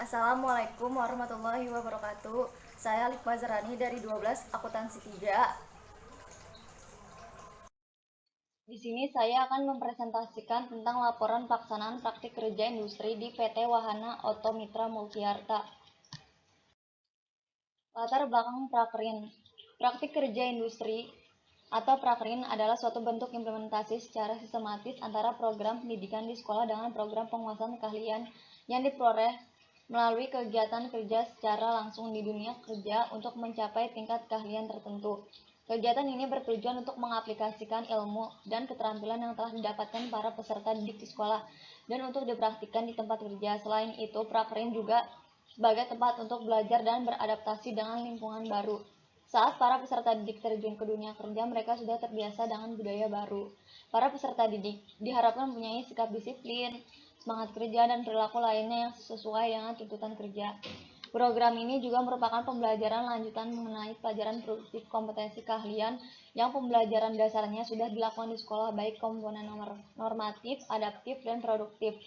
Assalamualaikum warahmatullahi wabarakatuh. Saya Likma Zarani dari 12 Akuntansi 3. Di sini saya akan mempresentasikan tentang laporan pelaksanaan praktik kerja industri di PT Wahana Oto Mitra Multiarta. Latar belakang Prakrin. Praktik kerja industri atau Prakrin adalah suatu bentuk implementasi secara sistematis antara program pendidikan di sekolah dengan program penguasaan keahlian yang diperoleh melalui kegiatan kerja secara langsung di dunia kerja untuk mencapai tingkat keahlian tertentu. Kegiatan ini bertujuan untuk mengaplikasikan ilmu dan keterampilan yang telah didapatkan para peserta didik di sekolah dan untuk dipraktikkan di tempat kerja. Selain itu, Prakrin juga sebagai tempat untuk belajar dan beradaptasi dengan lingkungan baru. Saat para peserta didik terjun ke dunia kerja, mereka sudah terbiasa dengan budaya baru. Para peserta didik diharapkan mempunyai sikap disiplin, semangat kerja, dan perilaku lainnya yang sesuai dengan tuntutan kerja. Program ini juga merupakan pembelajaran lanjutan mengenai pelajaran produktif kompetensi keahlian yang pembelajaran dasarnya sudah dilakukan di sekolah, baik komponen normatif, adaptif, dan produktif.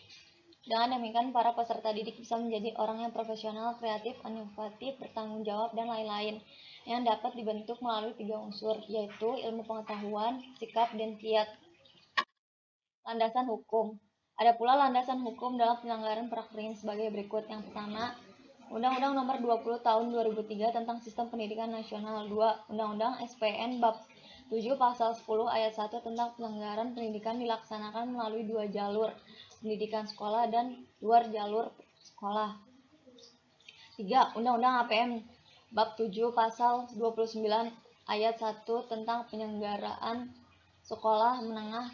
Dengan demikian, para peserta didik bisa menjadi orang yang profesional, kreatif, inovatif, bertanggung jawab, dan lain-lain yang dapat dibentuk melalui 3 unsur, yaitu ilmu pengetahuan, sikap, dan kiat. Landasan hukum. Ada pula landasan hukum dalam penyelenggaraan Prakrin sebagai berikut. Yang pertama, Undang-Undang Nomor 20 Tahun 2003 tentang Sistem Pendidikan Nasional. 2. Undang-Undang SPN Bab 7 Pasal 10 Ayat 1 tentang penyelenggaraan pendidikan dilaksanakan melalui 2 jalur, pendidikan sekolah dan luar jalur sekolah. 3. Undang-Undang APM Bab 7 Pasal 29 Ayat 1 tentang penyelenggaraan sekolah menengah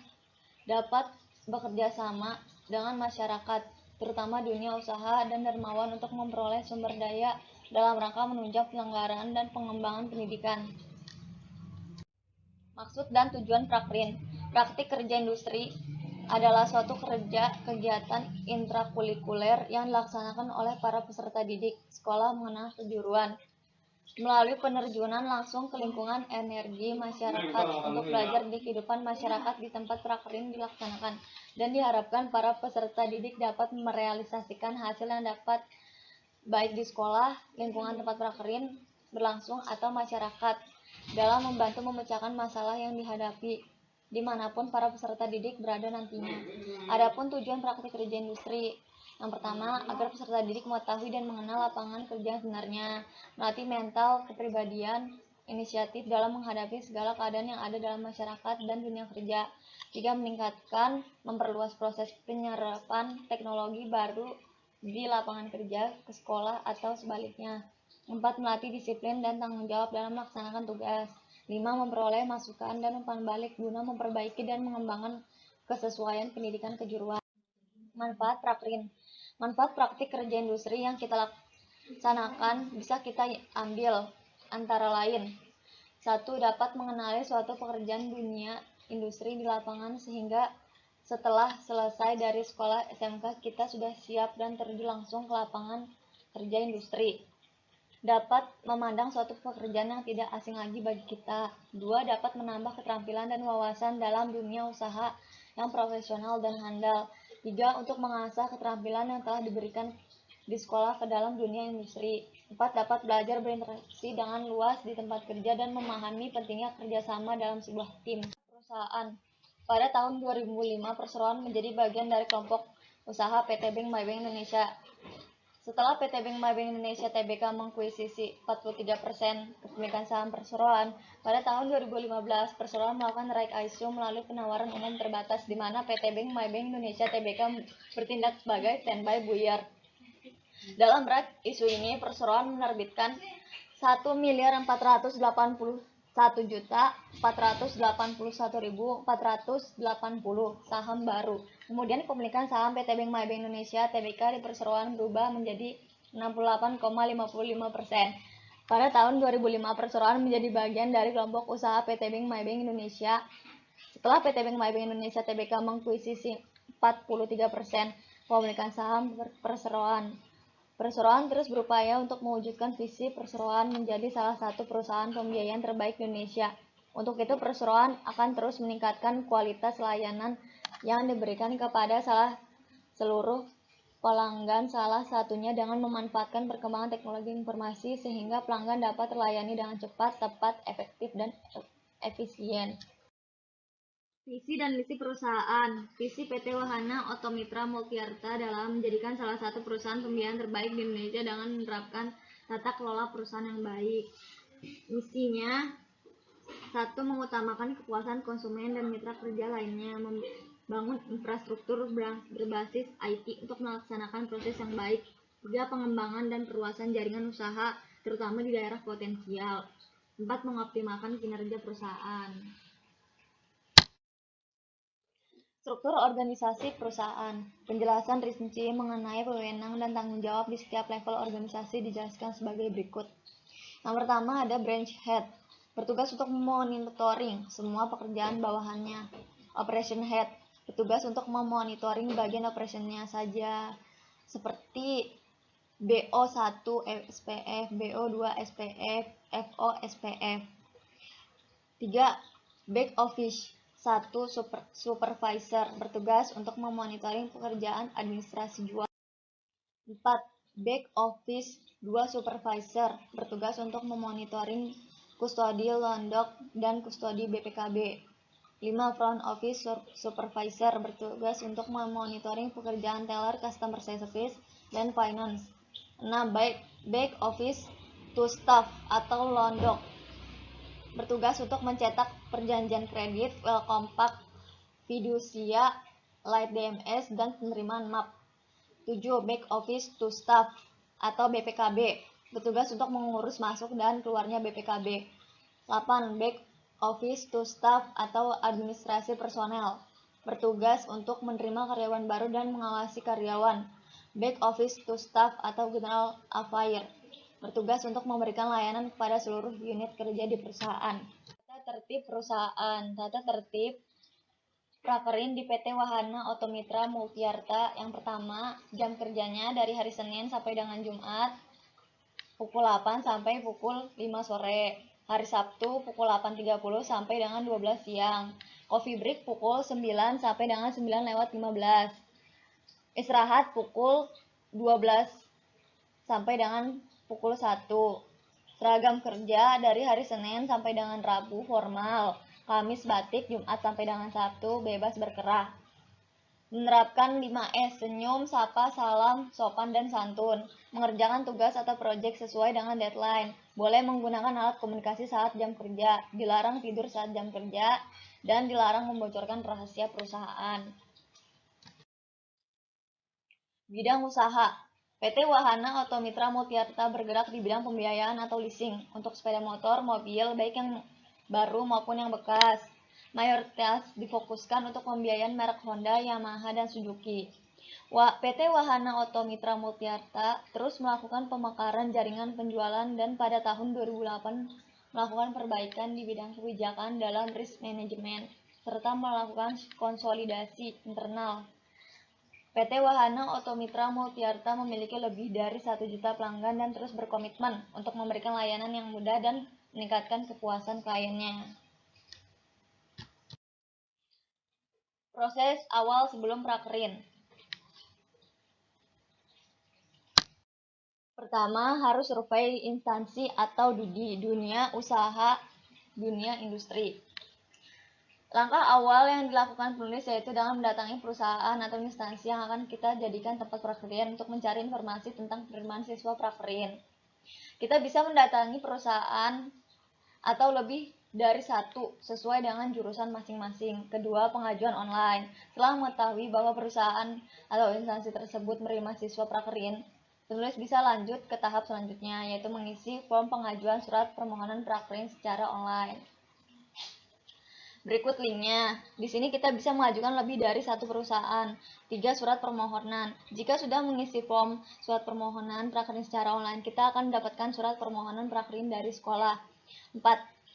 dapat bekerja sama dengan masyarakat, terutama dunia usaha dan dermawan untuk memperoleh sumber daya dalam rangka menunjang penyelenggaraan dan pengembangan pendidikan. Maksud dan tujuan Prakrin. Praktik kerja industri adalah suatu kegiatan intrakurikuler yang dilaksanakan oleh para peserta didik sekolah menengah kejuruan melalui penerjunan langsung ke lingkungan energi masyarakat untuk belajar di kehidupan masyarakat di tempat Prakrin dilaksanakan, dan diharapkan para peserta didik dapat merealisasikan hasil yang dapat baik di sekolah, lingkungan tempat Prakrin berlangsung, atau masyarakat dalam membantu memecahkan masalah yang dihadapi dimanapun para peserta didik berada nantinya. Adapun tujuan praktik kerja industri, yang pertama, agar peserta didik mengetahui dan mengenal lapangan kerja yang sebenarnya, melatih mental, kepribadian, inisiatif dalam menghadapi segala keadaan yang ada dalam masyarakat dan dunia kerja. 3. Meningkatkan, memperluas proses penyerapan teknologi baru di lapangan kerja ke sekolah atau sebaliknya. 4. Melatih disiplin dan tanggung jawab dalam melaksanakan tugas. 5. Memperoleh masukan dan umpan balik guna memperbaiki dan mengembangkan kesesuaian pendidikan kejuruan. Manfaat Prakrin. Manfaat praktik kerja industri yang kita laksanakan bisa kita ambil antara lain: 1. Dapat mengenali suatu pekerjaan dunia industri di lapangan sehingga setelah selesai dari sekolah SMK kita sudah siap dan terjun langsung ke lapangan kerja industri. Dapat memandang suatu pekerjaan yang tidak asing lagi bagi kita. 2. Dapat menambah keterampilan dan wawasan dalam dunia usaha yang profesional dan handal. 3. Untuk mengasah keterampilan yang telah diberikan di sekolah ke dalam dunia industri. 4. Dapat belajar berinteraksi dengan luas di tempat kerja dan memahami pentingnya kerjasama dalam sebuah tim. Perusahaan. Pada tahun 2005, perseroan menjadi bagian dari kelompok usaha PT Bank MyBank Indonesia. Setelah PT Bank MyBank Indonesia Tbk mengakuisisi 43% kepemilikan saham perseroan, pada tahun 2015 perseroan melakukan right issue melalui penawaran umum terbatas di mana PT Bank MyBank Indonesia Tbk bertindak sebagai standby buyer. Dalam right issue ini, perseroan menerbitkan 1.481.481.480 saham baru. Kemudian kepemilikan saham PT Bank MyBank Indonesia Tbk di perseroan berubah menjadi 68,55%. Pada tahun 2005, perseroan menjadi bagian dari kelompok usaha PT Bank MyBank Indonesia. Setelah PT Bank MyBank Indonesia Tbk mengakuisisi 43% kepemilikan saham perseroan, perseroan terus berupaya untuk mewujudkan visi perseroan menjadi salah satu perusahaan pembiayaan terbaik di Indonesia. Untuk itu, perseroan akan terus meningkatkan kualitas layanan yang diberikan kepada seluruh pelanggan, salah satunya dengan memanfaatkan perkembangan teknologi informasi sehingga pelanggan dapat terlayani dengan cepat, tepat, efektif, dan efisien. Visi dan misi perusahaan. Visi PT Wahana Automitra Multiarta dalam menjadikan salah satu perusahaan pembiayaan terbaik di Indonesia dengan menerapkan tata kelola perusahaan yang baik. Misinya, 1. Mengutamakan kepuasan konsumen dan mitra kerja lainnya, membangun infrastruktur berbasis IT untuk melaksanakan proses yang baik. 3. Pengembangan dan perluasan jaringan usaha, terutama di daerah potensial. 4. Mengoptimalkan kinerja perusahaan. Struktur organisasi perusahaan. Penjelasan rinci mengenai wewenang dan tanggung jawab di setiap level organisasi dijelaskan sebagai berikut. Yang pertama ada branch head, bertugas untuk memonitoring semua pekerjaan bawahannya. Operation head, bertugas untuk memonitoring bagian operationnya saja, seperti BO1 SPF, BO2 SPF, FO SPF. 3. Back office, 1. Supervisor, bertugas untuk memonitoring pekerjaan administrasi jual. 4. Back office 2. Supervisor, bertugas untuk memonitoring kustodi Londok dan kustodi BPKB. 5. Front office supervisor, bertugas untuk memonitoring pekerjaan teller, customer service, dan finance. 6. Back office to staff atau Londok, bertugas untuk mencetak perjanjian kredit, welcome pack, fidusia, light DMS, dan penerimaan MAP. 7. Back office to staff atau BPKB, bertugas untuk mengurus masuk dan keluarnya BPKB. 8. Back office to staff atau administrasi personel, bertugas untuk menerima karyawan baru dan mengawasi karyawan. Back office to staff atau general affairs, bertugas untuk memberikan layanan kepada seluruh unit kerja di perusahaan. Tata tertib perusahaan. Tata tertib prakerin di PT Wahana Automitra Multiarta. Yang pertama, jam kerjanya dari hari Senin sampai dengan Jumat pukul 8 sampai pukul 5 sore. Hari Sabtu pukul 8.30 sampai dengan 12 siang. Coffee break pukul 9 sampai dengan 9:15. Istirahat pukul 12 sampai dengan pukul 1. Seragam kerja dari hari Senin sampai dengan Rabu formal, Kamis batik, Jumat sampai dengan Sabtu bebas berkerah. Menerapkan 5S, senyum, sapa, salam, sopan, dan santun. Mengerjakan tugas atau proyek sesuai dengan deadline. Boleh menggunakan alat komunikasi saat jam kerja. Dilarang tidur saat jam kerja. Dan dilarang membocorkan rahasia perusahaan. Bidang usaha. PT Wahana Automitra Multiarta bergerak di bidang pembiayaan atau leasing untuk sepeda motor, mobil, baik yang baru maupun yang bekas. Mayoritas difokuskan untuk pembiayaan merek Honda, Yamaha, dan Suzuki. PT Wahana Automitra Multiarta terus melakukan pemekaran jaringan penjualan dan pada tahun 2008 melakukan perbaikan di bidang kebijakan dalam risk management serta melakukan konsolidasi internal. PT Wahana Automitra Multiarta memiliki lebih dari 1 juta pelanggan dan terus berkomitmen untuk memberikan layanan yang mudah dan meningkatkan kepuasan kliennya. Proses awal sebelum prakerin. Pertama, harus survei instansi atau di dunia usaha, dunia industri. Langkah awal yang dilakukan penulis yaitu dengan mendatangi perusahaan atau instansi yang akan kita jadikan tempat prakerin untuk mencari informasi tentang penerimaan siswa prakerin. Kita bisa mendatangi perusahaan atau lebih dari satu sesuai dengan jurusan masing-masing. Kedua, pengajuan online. Setelah mengetahui bahwa perusahaan atau instansi tersebut menerima siswa prakerin, penulis bisa lanjut ke tahap selanjutnya, yaitu mengisi form pengajuan surat permohonan prakerin secara online. Berikut linknya. Di sini kita bisa mengajukan lebih dari satu perusahaan. 3. Surat permohonan. Jika sudah mengisi form surat permohonan prakerin secara online, kita akan mendapatkan surat permohonan prakerin dari sekolah. 4.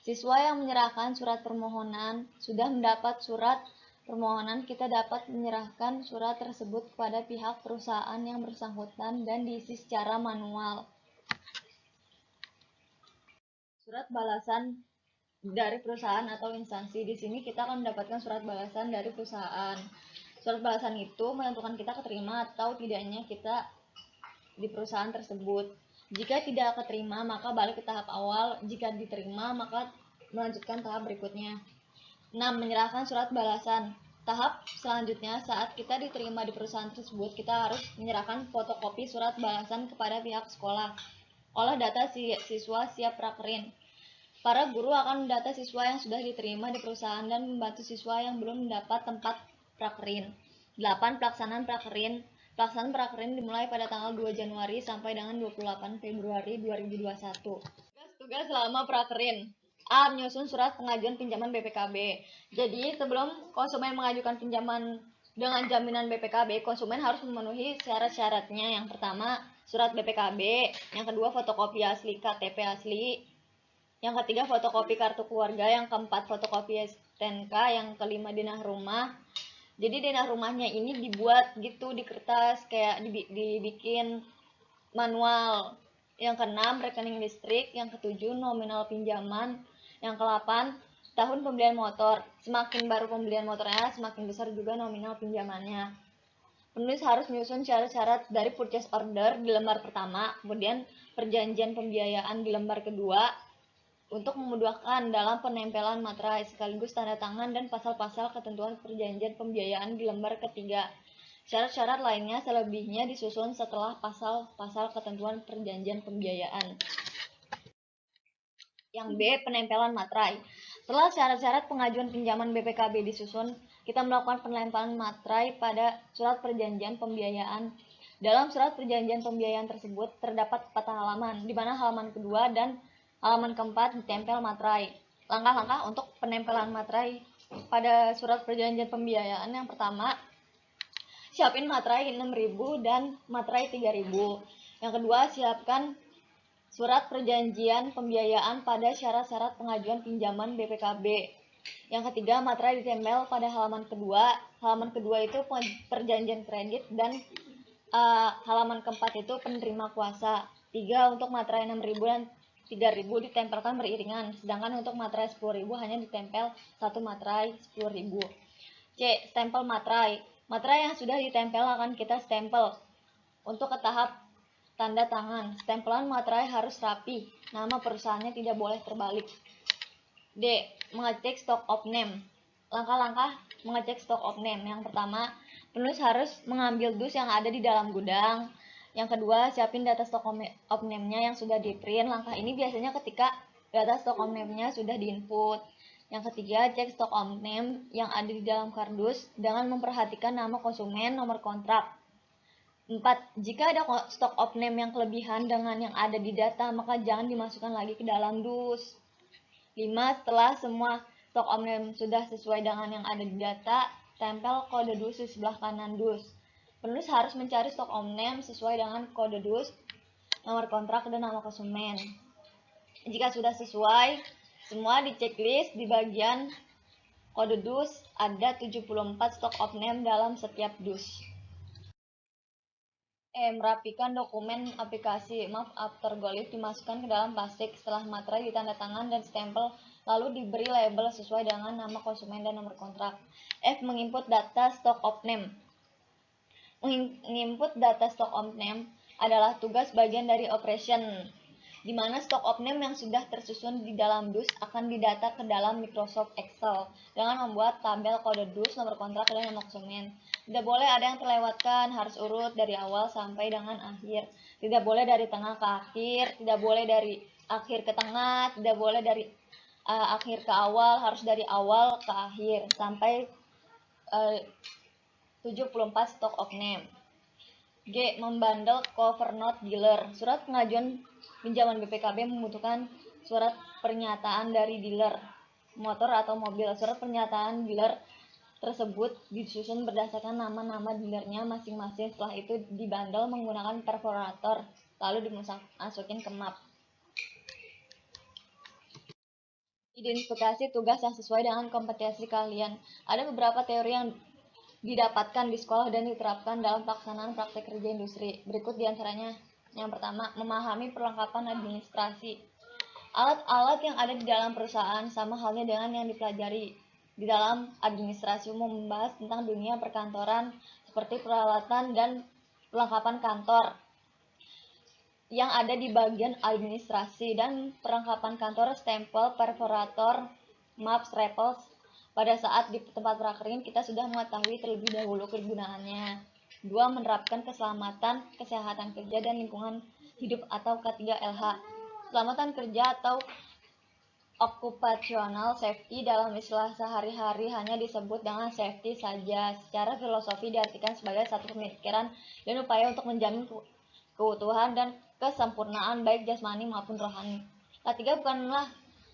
Siswa yang menyerahkan surat permohonan sudah mendapat surat permohonan, kita dapat menyerahkan surat tersebut kepada pihak perusahaan yang bersangkutan dan diisi secara manual. Surat balasan dari perusahaan atau instansi. Di sini kita akan mendapatkan surat balasan dari perusahaan. Surat balasan itu menentukan kita keterima atau tidaknya kita di perusahaan tersebut. Jika tidak keterima, maka balik ke tahap awal. Jika diterima, maka melanjutkan tahap berikutnya. 6. Menyerahkan surat balasan. Tahap selanjutnya, saat kita diterima di perusahaan tersebut, kita harus menyerahkan fotokopi surat balasan kepada pihak sekolah. Olah data siswa siap prakerin. Para guru akan mendata siswa yang sudah diterima di perusahaan dan membantu siswa yang belum mendapat tempat prakerin. 8. Pelaksanaan prakerin. Pelaksanaan prakerin dimulai pada tanggal 2 Januari sampai dengan 28 Februari 2021. Tugas selama prakerin. A. Menyusun surat pengajuan pinjaman BPKB. Jadi, sebelum konsumen mengajukan pinjaman dengan jaminan BPKB, konsumen harus memenuhi syarat-syaratnya. Yang pertama, surat BPKB. Yang kedua, fotokopi asli KTP asli. Yang ketiga, fotokopi kartu keluarga. Yang keempat, fotokopi STNK. Yang kelima, denah rumah. Jadi denah rumahnya ini dibuat gitu di kertas, kayak dibikin manual. Yang keenam, rekening listrik. Yang ketujuh, nominal pinjaman. Yang ke-8, tahun pembelian motor. Semakin baru pembelian motornya, semakin besar juga nominal pinjamannya. Penulis harus menyusun syarat-syarat dari purchase order di lembar pertama, kemudian perjanjian pembiayaan di lembar kedua, untuk memudahkan dalam penempelan materai, sekaligus tanda tangan dan pasal-pasal ketentuan perjanjian pembiayaan di lembar ketiga. Syarat-syarat lainnya selebihnya disusun setelah pasal-pasal ketentuan perjanjian pembiayaan. Yang B. Penempelan materai. Setelah syarat-syarat pengajuan pinjaman BPKB disusun, kita melakukan penempelan materai pada surat perjanjian pembiayaan. Dalam surat perjanjian pembiayaan tersebut terdapat 4 halaman, di mana halaman kedua dan halaman keempat ditempel materai. Langkah-langkah untuk penempelan materai pada surat perjanjian pembiayaan. Yang pertama, siapin materai 6.000 dan materai 3.000. Yang kedua, siapkan surat perjanjian pembiayaan pada syarat-syarat pengajuan pinjaman BPKB. Yang ketiga, materai ditempel pada halaman kedua. Halaman kedua itu perjanjian kredit dan halaman keempat itu penerima kuasa. 3. Untuk materai 6.000 dan 3.000 ditempelkan beriringan, sedangkan untuk materai 10.000 hanya ditempel satu materai 10.000. C. Stempel materai. Materai yang sudah ditempel akan kita stempel. Untuk ke tahap tanda tangan, stempelan materai harus rapi, nama perusahaannya tidak boleh terbalik. D. Mengecek stok of name. Langkah-langkah mengecek stok of name. Yang pertama, penulis harus mengambil dus yang ada di dalam gudang. Yang kedua, siapin data stok of name-nya yang sudah di-print. Langkah ini biasanya ketika data stok of name-nya sudah di-input. Yang ketiga, cek stok of name yang ada di dalam kardus dengan memperhatikan nama konsumen, nomor kontrak. 4. Jika ada stok of name yang kelebihan dengan yang ada di data, maka jangan dimasukkan lagi ke dalam dus. 5. Setelah semua stok of name sudah sesuai dengan yang ada di data, tempel kode dus di sebelah kanan dus. Penulis harus mencari stok of name sesuai dengan kode dus, nomor kontrak, dan nama konsumen. Jika sudah sesuai, semua di checklist di bagian kode dus ada 74 stok of name dalam setiap dus. Merapikan dokumen aplikasi. Map aftergolif dimasukkan ke dalam plastik setelah materai ditandatangan dan stempel, lalu diberi label sesuai dengan nama konsumen dan nomor kontrak. F. Menginput data stock of name. Menginput data stock of name adalah tugas bagian dari operation, di mana stock of name yang sudah tersusun di dalam dus akan didata ke dalam Microsoft Excel dengan membuat tabel kode dus, nomor kontrak, dan nama konsumen. Tidak boleh ada yang terlewatkan, harus urut dari awal sampai dengan akhir. Tidak boleh dari tengah ke akhir, tidak boleh dari akhir ke tengah, tidak boleh dari akhir ke awal, harus dari awal ke akhir sampai 74 stock of name. G. Membandel cover note dealer. Surat pengajuan pinjaman BPKB membutuhkan surat pernyataan dari dealer motor atau mobil. Surat pernyataan dealer tersebut disusun berdasarkan nama-nama dealernya masing-masing. Setelah itu dibandel menggunakan perforator, lalu dimasukin ke map. Identifikasi tugas yang sesuai dengan kompetensi kalian. Ada beberapa teori yang didapatkan di sekolah dan diterapkan dalam pelaksanaan praktek kerja industri. Berikut diantaranya. Yang pertama, memahami perlengkapan administrasi. Alat-alat yang ada di dalam perusahaan sama halnya dengan yang dipelajari di dalam administrasi umum, membahas tentang dunia perkantoran seperti peralatan dan perlengkapan kantor yang ada di bagian administrasi dan perlengkapan kantor, stempel, perforator, maps, rappels. Pada saat di tempat prakerin kita sudah mengetahui terlebih dahulu kegunaannya. 2. Menerapkan keselamatan, kesehatan kerja dan lingkungan hidup atau K3LH. Keselamatan kerja atau occupational safety dalam istilah sehari-hari hanya disebut dengan safety saja. Secara filosofi diartikan sebagai satu pemikiran dan upaya untuk menjamin keutuhan dan kesempurnaan baik jasmani maupun rohani. Ketiga, bukanlah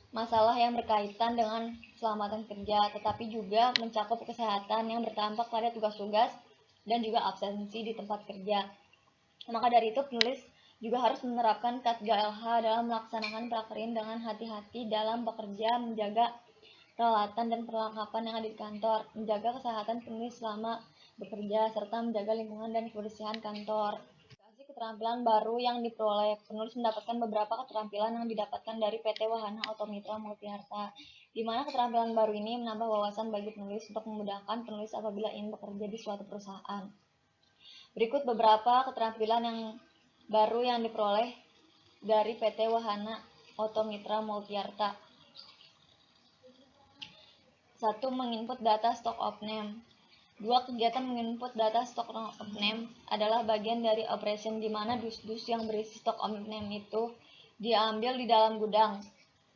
masalah yang berkaitan dengan keselamatan kerja, tetapi juga mencakup kesehatan yang berdampak pada tugas-tugas dan juga absensi di tempat kerja. Maka dari itu, penulis juga harus menerapkan K3LH dalam melaksanakan prakerin dengan hati-hati dalam bekerja, menjaga peralatan dan perlengkapan yang ada di kantor, menjaga kesehatan penulis selama bekerja, serta menjaga lingkungan dan kebersihan kantor. Keterampilan baru yang diperoleh. Penulis mendapatkan beberapa keterampilan yang didapatkan dari PT Wahana Automitra Multiarta, di mana keterampilan baru ini menambah wawasan bagi penulis untuk memudahkan penulis apabila ingin bekerja di suatu perusahaan. Berikut beberapa keterampilan yang baru yang diperoleh dari PT Wahana Automitra Multiarta. 1. Menginput data stock of name. 2. Kegiatan menginput data stock of name adalah bagian dari operation di mana dus-dus yang berisi stock of name itu diambil di dalam gudang.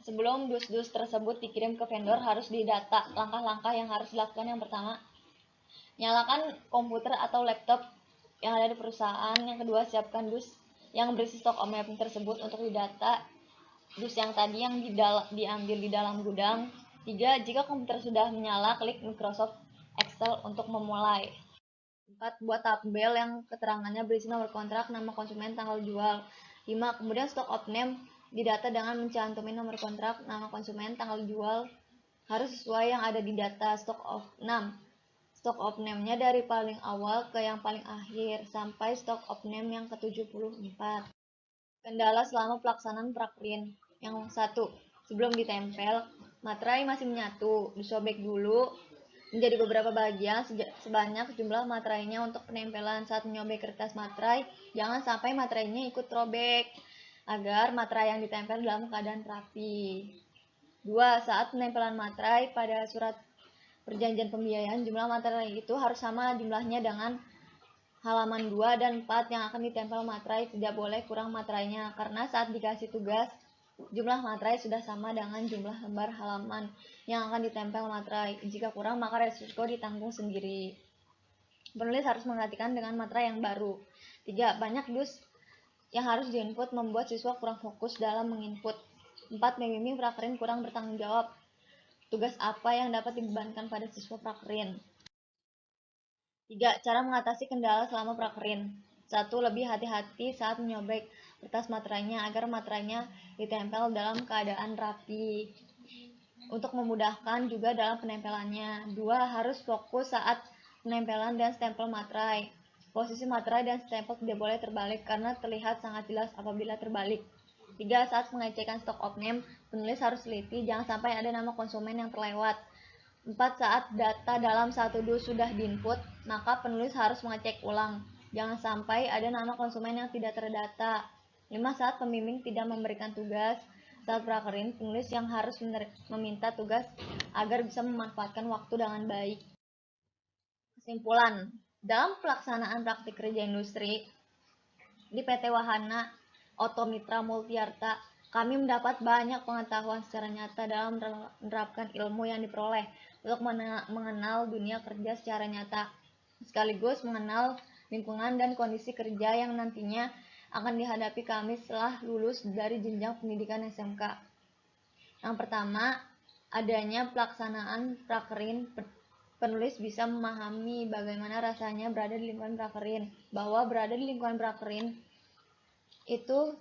Sebelum dus-dus tersebut dikirim ke vendor harus didata. Langkah-langkah yang harus dilakukan: yang pertama, nyalakan komputer atau laptop yang ada di perusahaan. Yang kedua, siapkan dus yang berisi stock of name tersebut untuk didata. Dus yang tadi yang diambil di dalam gudang. 3. Jika komputer sudah menyala, klik Microsoft Excel untuk memulai. 4. Buat tabel yang keterangannya berisi nomor kontrak, nama konsumen, tanggal jual. 5. Kemudian stock of name didata dengan mencantumkan nomor kontrak, nama konsumen, tanggal jual. Harus sesuai yang ada di data stock of name. Stock of name-nya dari paling awal ke yang paling akhir, sampai stock of name yang ke-74. Kendala selama pelaksanaan prakerin. Yang 1. Sebelum ditempel, materai masih menyatu, disobek dulu menjadi beberapa bagian sebanyak jumlah materainya untuk penempelan. Saat menyobek kertas materai, jangan sampai materainya ikut robek agar materai yang ditempel dalam keadaan rapi. 2. Saat penempelan materai pada surat perjanjian pembiayaan, jumlah materai itu harus sama jumlahnya dengan halaman 2 dan 4 yang akan ditempel materai. Tidak boleh kurang materainya, karena saat dikasih tugas, jumlah materai sudah sama dengan jumlah lembar halaman yang akan ditempel materai. Jika kurang, maka resiko ditanggung sendiri. Penulis harus menggantikan dengan materai yang baru. 3. Banyak dus yang harus diinput membuat siswa kurang fokus dalam menginput. 4. Pembimbing prakerin kurang bertanggung jawab. Tugas apa yang dapat dibebankan pada siswa prakerin? 3. Cara mengatasi kendala selama prakerin. 1. Lebih hati-hati saat menyobek kertas materainya agar materainya ditempel dalam keadaan rapi untuk memudahkan juga dalam penempelannya. 2. Harus fokus saat penempelan dan stempel materai. Posisi materai dan stempel tidak boleh terbalik karena terlihat sangat jelas apabila terbalik. 3. Saat pengecekan stock of name, penulis harus teliti jangan sampai ada nama konsumen yang terlewat. 4. Saat data dalam satu dus sudah diinput, maka penulis harus mengecek ulang. Jangan sampai ada nama konsumen yang tidak terdata. 5. Saat pembimbing tidak memberikan tugas saat prakerin, penulis yang harus meminta tugas agar bisa memanfaatkan waktu dengan baik. Kesimpulan, dalam pelaksanaan praktik kerja industri di PT Wahana Automitra Multiarta, kami mendapat banyak pengetahuan secara nyata dalam menerapkan ilmu yang diperoleh untuk mengenal dunia kerja secara nyata, sekaligus mengenal lingkungan dan kondisi kerja yang nantinya akan dihadapi kami setelah lulus dari jenjang pendidikan SMK. Yang pertama, adanya pelaksanaan prakerin. Penulis bisa memahami bagaimana rasanya berada di lingkungan prakerin, bahwa berada di lingkungan prakerin itu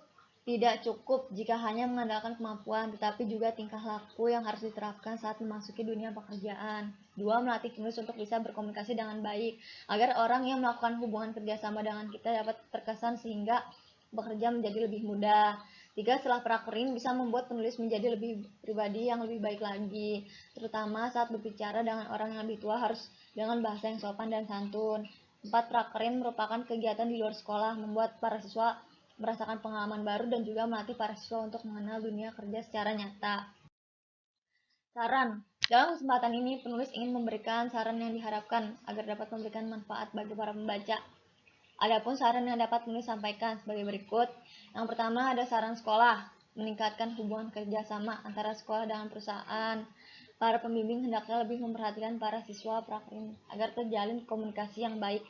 tidak cukup jika hanya mengandalkan kemampuan, tetapi juga tingkah laku yang harus diterapkan saat memasuki dunia pekerjaan. 2. Melatih penulis untuk bisa berkomunikasi dengan baik, agar orang yang melakukan hubungan kerjasama dengan kita dapat terkesan sehingga bekerja menjadi lebih mudah. 3. Setelah prakerin bisa membuat penulis menjadi lebih pribadi yang lebih baik lagi, terutama saat berbicara dengan orang yang lebih tua harus dengan bahasa yang sopan dan santun. 4. Prakerin merupakan kegiatan di luar sekolah, membuat para siswa merasakan pengalaman baru dan juga melatih para siswa untuk mengenal dunia kerja secara nyata. Saran. Dalam kesempatan ini, penulis ingin memberikan saran yang diharapkan agar dapat memberikan manfaat bagi para pembaca. Adapun saran yang dapat penulis sampaikan sebagai berikut. Yang pertama ada saran sekolah, meningkatkan hubungan kerjasama antara sekolah dengan perusahaan. Para pembimbing hendaknya lebih memperhatikan para siswa prakerin agar terjalin komunikasi yang baik.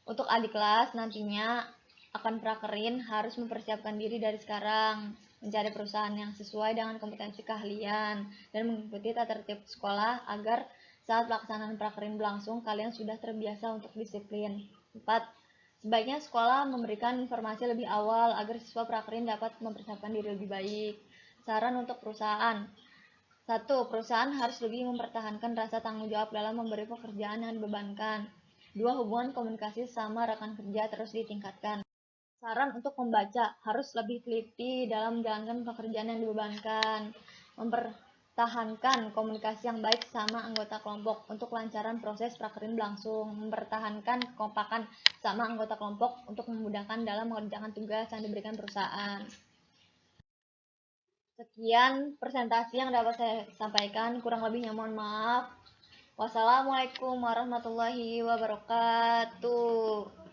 Untuk adik kelas nantinya akan prakerin harus mempersiapkan diri dari sekarang, mencari perusahaan yang sesuai dengan kompetensi keahlian, dan mengikuti tata tertib sekolah agar saat pelaksanaan prakerin berlangsung kalian sudah terbiasa untuk disiplin. 4. Sebaiknya sekolah memberikan informasi lebih awal agar siswa prakerin dapat mempersiapkan diri lebih baik. Saran untuk perusahaan. 1. Perusahaan harus lebih mempertahankan rasa tanggung jawab dalam memberi pekerjaan yang dibebankan. 2. Hubungan komunikasi sama rekan kerja terus ditingkatkan. Saran untuk membaca, harus lebih teliti dalam menjalankan pekerjaan yang dibebankan. Mempertahankan komunikasi yang baik sama anggota kelompok untuk kelancaran proses prakerin berlangsung. Mempertahankan kekompakan sama anggota kelompok untuk memudahkan dalam mengerjakan tugas yang diberikan perusahaan. Sekian presentasi yang dapat saya sampaikan, kurang lebihnya mohon maaf. Wassalamualaikum warahmatullahi wabarakatuh.